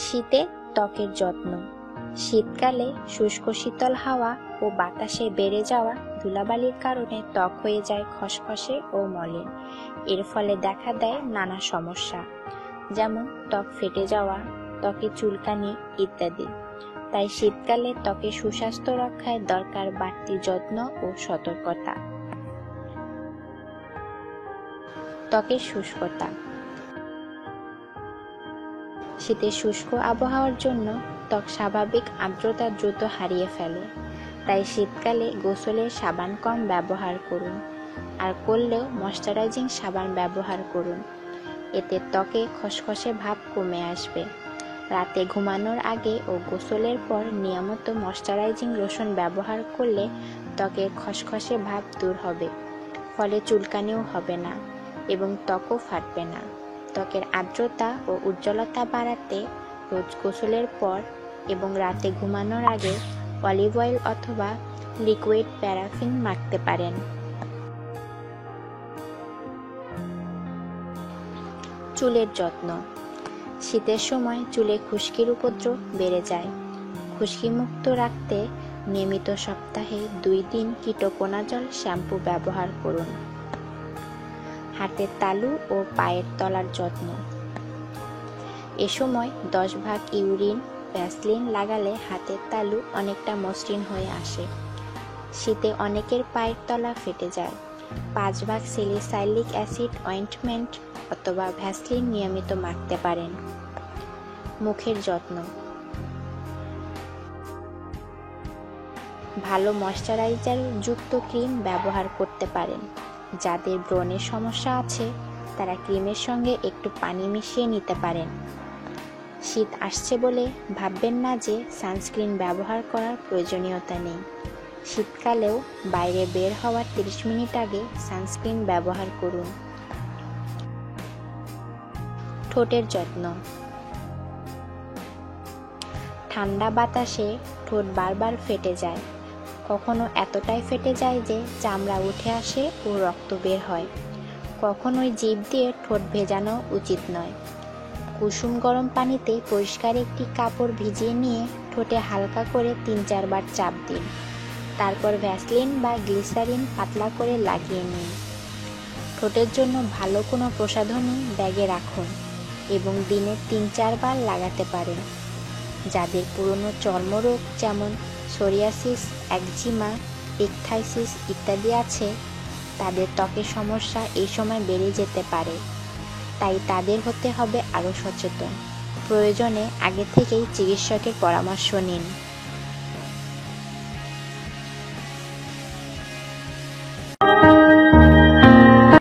শীতে ত্বকের যত্ন। শীতকালে শুষ্ক শীতল হাওয়া ও বাতাসে বেড়ে যাওয়া ধুলাবালির কারণে ত্বক হয়ে যায় খসখসে ও মলিন। এর ফলে দেখা দেয় নানা সমস্যা, যেমন ত্বক ফেটে যাওয়া, ত্বকে চুলকানি ইত্যাদি। তাই শীতকালে ত্বকের সুস্বাস্থ্য রক্ষায় দরকার বাড়তি যত্ন ও সতর্কতা। ত্বকের শুষ্কতা। শীতের শুষ্ক আবহাওয়ার জন্য ত্বক স্বাভাবিক আর্দ্রতা দ্রুত হারিয়ে ফেলে। তাই শীতকালে গোসলের সাবান কম ব্যবহার করুন, আর করলেও ময়শ্চারাইজিং সাবান ব্যবহার করুন। এতে ত্বকে খসখসে ভাব কমে আসবে। রাতে ঘুমানোর আগে ও গোসলের পর নিয়মিত ময়শ্চারাইজিং লোশন ব্যবহার করলে ত্বকের খসখসে ভাব দূর হবে, ফলে চুলকানিও হবে না এবং ত্বকও ফাটবে না। ত্বকের আর্দ্রতা ও উজ্জ্বলতা বাড়াতে রোজ গোসলের পর এবং রাতে ঘুমানোর আগে অলিভ অয়েল অথবা লিকুইড প্যারাফিন মাখতে পারেন। চুলের যত্ন। শীতের সময় চুলে খুশকির উপদ্রব বেড়ে যায়। খুশকি মুক্ত রাখতে নিয়মিত সপ্তাহে 2 দিন কিটোকোনাজল শ্যাম্পু ব্যবহার করুন। হাতের তালু ও পায়ের তলার যত্ন। এ সময় 10 ভাগ ইউরিন ভ্যাসলিন লাগালে হাতের তালু অনেকটা মসৃণ হয়ে আসে। শীতে অনেকের পায়ের তলা ফেটে যায়। 5 ভাগ স্যালিসাইলিক অ্যাসিড অয়েন্টমেন্ট অথবা ভ্যাসলিন নিয়মিত মাখতে পারেন। মুখের যত্ন। ভালো ময়শ্চারাইজার যুক্ত ক্রিম ব্যবহার করতে পারেন। যাদের ব্রণের সমস্যা আছে তারা ক্রিমের সঙ্গে একটু পানি মিশিয়ে নিতে পারেন। শীত আসছে বলে ভাববেন না যে সানস্ক্রিন ব্যবহার করার প্রয়োজনীয়তা নেই। শীতকালেও বাইরে বের হওয়ার 30 মিনিট আগে সানস্ক্রিন ব্যবহার করুন। ঠোঁটের যত্ন। ঠান্ডা বাতাসে ঠোঁট বারবার ফেটে যায়। কখনো এতটাই ফেটে যায় যে চামড়া উঠে আসে ও রক্ত বের হয়। কখনোই জিভ দিয়ে ঠোঁট ভেজানো উচিত নয়। কুসুম গরম পানিতে পরিষ্কার একটি কাপড় ভিজিয়ে নিয়ে ঠোঁটে হালকা করে 3-4 বার চাপ দিন। তারপর ভ্যাসলিন বা গ্লিসারিন পাতলা করে লাগিয়ে নিন। ঠোঁটের জন্য ভালো কোনো প্রসাধনী ব্যাগে রাখুন এবং দিনে 3-4 বার লাগাতে পারেন। যাদের পুরনো চর্মরোগ যেমন সোরিয়াসিস, একজিমা, ইকথাইসিস ইত্যাদি আছে, তাদের ত্বকের সমস্যা এই সময় বেড়ে যেতে পারে। তাই তাদের হতে হবে আরও সচেতন। প্রয়োজনে আগে থেকেই চিকিৎসকের পরামর্শ নিন।